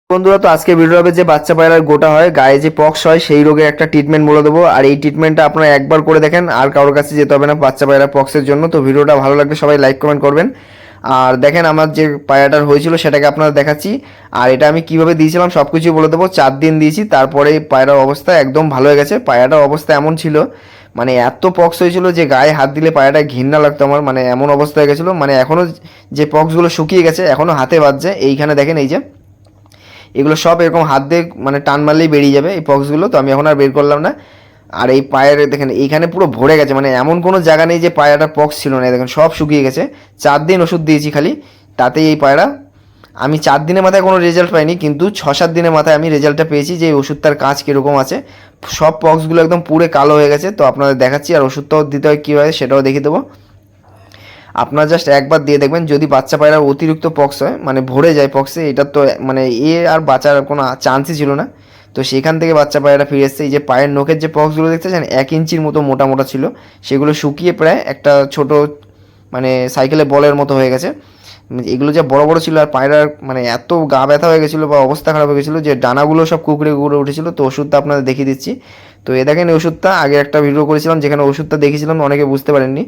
বন্ধুরা, তো আজকে ভিডিও হবে যে বাচ্চা পায়রার গোটা হয়, গায়ে যে পক্স হয় সেই রোগের একটা ট্রিটমেন্ট বলে দেবো। আর এই ট্রিটমেন্টটা আপনারা একবার করে দেখেন, আর কারোর কাছে যেতে হবে না বাচ্চা পায়রা পক্সের জন্য। তো ভিডিওটা ভালো লাগলে সবাই লাইক কমেন্ট করবেন। আর দেখেন আমার যে পায়রাটার হয়েছিল সেটাকে আপনারা দেখাচ্ছি। আর এটা আমি কিভাবে দিয়েছিলাম সব কিছুই বলে দেবো। 4 দিন দিয়েছি, তারপরে পায়রার অবস্থা একদম ভালো হয়ে গেছে। পায়রাটার অবস্থা এমন ছিল, মানে এত পক্স হয়েছিল যে গায়ে হাত দিলে পায়রাটা ঘৃণা লাগতো আমার, মানে এমন অবস্থা হয়ে গেছিলো। মানে এখনও যে পক্সগুলো শুকিয়ে গেছে এখনও হাতে বাজছে। এইখানে দেখেন, এই যে এগুলো সব এরকম হাত দিয়ে মানে টান মারলেই বেরিয়ে যাবে এই পক্সগুলো। তো আমি এখন আর বের করলাম না। আর এই পায়ের দেখেন এইখানে পুরো ভরে গেছে, মানে এমন কোনো জায়গা নেই যে পায়রাটা পক্স ছিল না। দেখেন সব শুকিয়ে গেছে। 4 দিন ওষুধ দিয়েছি খালি, তাতেই এই পায়রা। আমি 4 দিনের মাথায় কোনো রেজাল্ট পাইনি, কিন্তু 6-7 দিনের মাথায় আমি রেজাল্টটা পেয়েছি যে এই ওষুধটার কাজ কীরকম আছে। সব পক্সগুলো একদম পুরো কালো হয়ে গেছে। তো আপনাদের দেখাচ্ছি, আর ওষুধটাও দিতে হয় কী হয় সেটাও দেখিয়ে দেবো। আপনারা জাস্ট একবার দিয়ে দেখবেন, যদি বাচ্চা পায়রা অতিরিক্ত পক্স হয়, মানে ভরে যায় পক্সে, এটা তো মানে আর বাঁচার কোনো চান্সই ছিল না। তো সেখান থেকে বাচ্চা পায়রা ফিরে এসছে। এই যে পায়ের নখের যে পক্সগুলো দেখতেছেন 1 ইঞ্চির মতো মোটা মোটা ছিল, সেগুলো শুকিয়ে প্রায় একটা ছোট মানে সাইকেলের বলের মতো হয়ে গেছে। এগুলো যে বড় বড় ছিল, আর পায়রার মানে এত গা ব্যথা হয়ে গেছিলো বা অবস্থা খারাপ হয়ে গেছিলো যে ডানাগুলো সব কুকড়ে কুকড়ে উঠেছিলো। তো ওষুধটা আপনাদের দেখিয়ে দিচ্ছি। তো এ দেখেন, এই ওষুধটা আগে একটা ভিডিও করেছিলাম যেখানে ওষুধটা দেখেছিলাম, অনেকে বুঝতে পারেননি।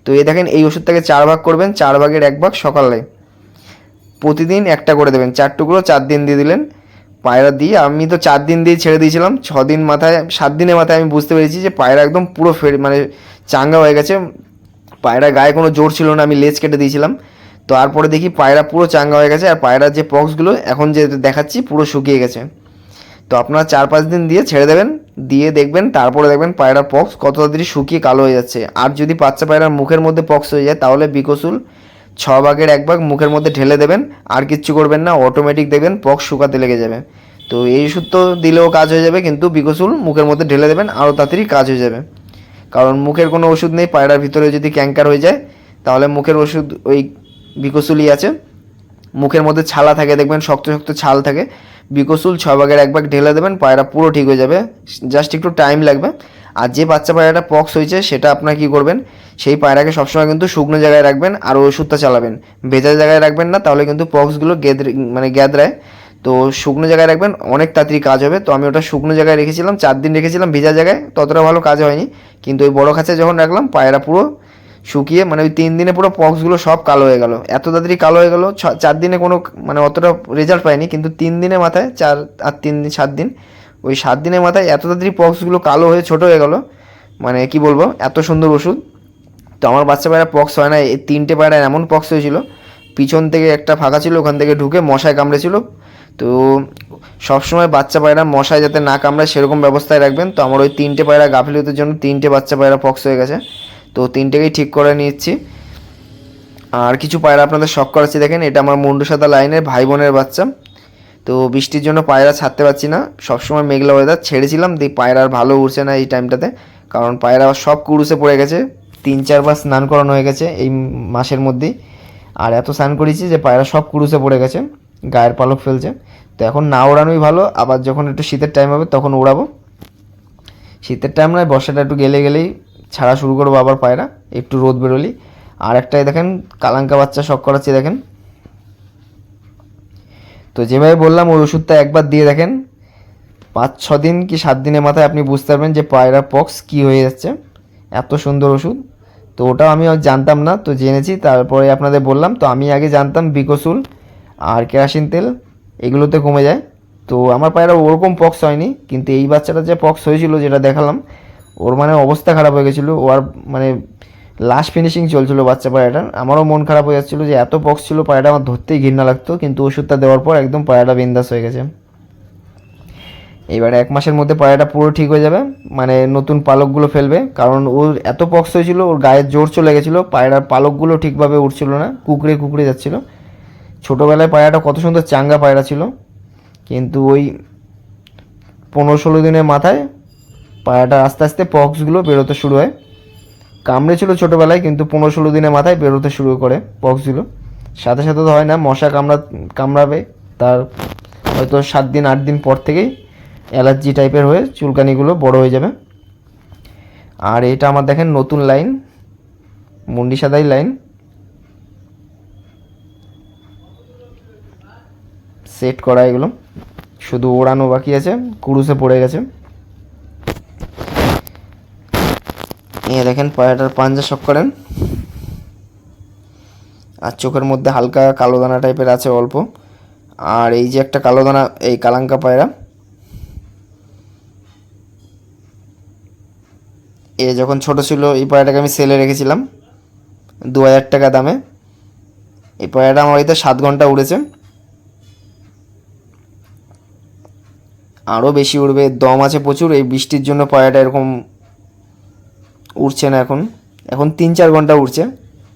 তো এই দেখেন, এই ওষুধটাকে 4 ভাগ করবেন, 4 ভাগের 1 ভাগ সকালে প্রতিদিন একটা করে দেবেন। 4 টুকরো 4 দিন দিয়ে দিলেন পায়রা দিয়ে। আমি তো 4 দিন দিয়ে ছেড়ে দিয়েছিলাম। 6 দিন মাথায় 7 দিনের মাথায় আমি বুঝতে পেরেছি যে পায়রা একদম পুরো মানে চাঙ্গা হয়ে গেছে। পায়রা গায়ে কোনো জোর ছিল না, আমি লেজ কেটে দিয়েছিলাম। তো তারপরে দেখি পায়রা পুরো চাঙ্গা হয়ে গেছে, আর পায়রার যে পক্সগুলো এখন যে দেখাচ্ছি পুরো শুকিয়ে গেছে। তো আপনারা 4-5 দিন দিয়ে ছেড়ে দেবেন, দিয়ে দেখবেন, তারপরে দেখবেন পায়রার পক্স কত তাড়াতাড়ি শুকিয়ে কালো হয়ে যাচ্ছে। আর যদি বাচ্চা পায়রার মুখের মধ্যে পক্স হয়ে যায়, তাহলে বিকসুল 6 ভাগের 1 ভাগ মুখের মধ্যে ঢেলে দেবেন। আর কিচ্ছু করবেন না, অটোমেটিক দেখবেন পক্স শুকাতে লেগে যাবে। তো এই ওষুধ তো দিলেও কাজ হয়ে যাবে, কিন্তু বিকসুল মুখের মধ্যে ঢেলে দেবেন, আরও তাড়াতাড়ি কাজ হয়ে যাবে। কারণ মুখের কোনো ওষুধ নেই, পায়রার ভিতরে যদি ক্যাঙ্কার হয়ে যায় তাহলে মুখের ওষুধ ওই বিকসুলই আছে। মুখের মধ্যে ছালা থাকে, দেখবেন শক্ত শক্ত ছাল থাকে। বিকসুল 6 ভাগের 1 ভাগ ঢেলে দেবেন, পায়রা পুরো ঠিক হয়ে যাবে। জাস্ট একটু টাইম লাগবে। আর যে বাচ্চা পায়রাটা পক্স হয়েছে সেটা আপনারা কী করবেন, সেই পায়রাকে সবসময় কিন্তু শুকনো জায়গায় রাখবেন, আর ওষুধটা চালাবেন। ভেজা জায়গায় রাখবেন না, তাহলে কিন্তু পক্সগুলো গ্যাদরায়। তো শুকনো জায়গায় রাখবেন, অনেক তাড়াতাড়ি কাজ হবে। তো আমি ওটা শুকনো জায়গায় রেখেছিলাম, 4 দিন রেখেছিলাম ভেজা জায়গায়, ততটা ভালো কাজ হয়নি। কিন্তু ওই বড়ো খাঁচায় যখন রাখলাম, পায়রা পুরো শুকিয়ে মানে ওই 3 দিনে পুরো পক্সগুলো সব কালো হয়ে গেল। এত তাড়াতাড়ি কালো হয়ে গেল, 4 দিনে কোনো মানে অতটা রেজাল্ট পাইনি, কিন্তু 3 দিনের মাথায় 4 আর 3 দিন 7 দিন, ওই 7 দিনের মাথায় এত তাড়াতাড়ি পক্সগুলো কালো হয়ে ছোটো হয়ে গেল। মানে কি বলবো, এত সুন্দর ওষুধ। তো আমার বাচ্চা পায়রা পক্স হয় না। এই 3টে পায়রা এমন পক্স হয়েছিল, পিছন থেকে একটা ফাঁকা ছিল, ওখান থেকে ঢুকে মশায় কামড়েছিল। তো সবসময় বাচ্চা পায়রা মশায় যাতে না কামড়ায় সেরকম ব্যবস্থায় রাখবেন। তো আমার ওই 3টে পায়রা গাফিলতির জন্য 3টে বাচ্চা পায়রা পক্স হয়ে গেছে। তো 3টেকেই ঠিক করে নিচ্ছি। আর কিছু পায়রা আপনাদের শখ করাচ্ছি। দেখেন, এটা আমার মুন্ডু সাদা লাইনের ভাই বোনের বাচ্চা। তো বৃষ্টির জন্য পায়রা ছাড়তে পারছি না, সবসময় মেঘলা ওয়েদার। ছেড়েছিলাম দিয়ে পায়রা আর ভালো উড়ছে না এই টাইমটাতে, কারণ পায়রা সব কুড়ুসে পড়ে গেছে। 3-4 বার স্নান করানো হয়ে গেছে এই মাসের মধ্যেই। আর এত স্নান করেছি যে পায়রা সব কুড়ুসে পড়ে গেছে, গায়ের পালক ফেলছে। তো এখন না ওড়ানোই ভালো, আবার যখন একটু শীতের টাইম হবে তখন ওড়াবো। শীতের টাইম নয়, বর্ষাটা একটু গেলেই ছাড়া শুরু করবো আবার পায়রা, একটু রোদ বেরোলি। আর একটাই দেখেন কালাঙ্কা বাচ্চা শখ করাচ্ছি। দেখেন, তো যেভাবে বললাম ওই ওষুধটা একবার দিয়ে দেখেন, 5-6 দিন কি 7 দিনের মাথায় আপনি বুঝতে পারবেন যে পায়রা পক্স কী হয়ে যাচ্ছে। এত সুন্দর ওষুধ। তো ওটাও আমি জানতাম না, তো জেনেছি তারপরে আপনাদের বললাম। তো আমি আগে জানতাম বিকসুল আর কেরাসিন তেল, এগুলোতে কমে যায়। তো আমার পায়রা ওরকম পক্স হয়নি, কিন্তু এই বাচ্চাটা যে পক্স হয়েছিল যেটা দেখালাম, ওর মানে অবস্থা খারাপ হয়ে গেছিলো। ও আর মানে লাস্ট ফিনিশিং চলছিল বাচ্চা পায়রাটার। আমারও মন খারাপ হয়ে যাচ্ছিলো যে এত পক্স ছিল, পায়রাটা আমার ধরতেই ঘৃণা লাগতো। কিন্তু ওষুধটা দেওয়ার পর একদম পায়রাটা বিন্দাস হয়ে গেছে। এবারে 1 মাসের মধ্যে পায়রাটা পুরো ঠিক হয়ে যাবে, মানে নতুন পালকগুলো ফেলবে। কারণ ওর এত পক্স হয়েছিল, ওর গায়ের জোর চলে গেছিলো, পায়রার পালকগুলো ঠিকভাবে উঠছিল না, কুকড়ে কুকড়ে যাচ্ছিলো। ছোটোবেলায় পায়রাটা কত সুন্দর চাঙ্গা পায়রা ছিল, কিন্তু ওই 15-16 দিনের মাথায় পায়রাটা আস্তে আস্তে পক্সগুলো বেরোতে শুরু হয়। কামড়েছিল ছোটোবেলায়, কিন্তু 15-16 দিনের মাথায় বেরোতে শুরু করে পক্সগুলো। সাথে সাথে তো হয় না, মশা কামড়াবে তার হয়তো 7-8 দিন পর থেকেই অ্যালার্জি টাইপের হয়ে চুলকানিগুলো বড় হয়ে যাবে। আর এটা আমার দেখেন নতুন লাইন, মুন্ডি সাদাই লাইন, সেট করা এগুলো। শুধু ওড়ানো বাকি আছে, কুরুসে পড়ে গেছে। দেখেন পায়রাটার পাঞ্জা শক করেন, আর চোখের মধ্যে হালকা কালো দানা টাইপের আছে অল্প। আর এই যে একটা কালো দানা, এই কালাঙ্কা পায়রা, যখন ছোট ছিল এই পায়রাটাকে আমি সেলে রেখেছিলাম 2000 টাকা দামে। এই পায়রাটা আমার বাড়িতে 7 ঘন্টা উড়েছে, আরও বেশি উড়বে, দম আছে প্রচুর। এই বৃষ্টির জন্য পায়রাটা এরকম উড়ছে না এখন, 3-4 ঘন্টা উড়ছে,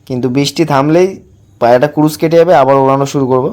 কিন্তু বৃষ্টি থামলেই পায়রাটা ক্রুজ কেটে যাবে, আবার ওড়ানো শুরু করব।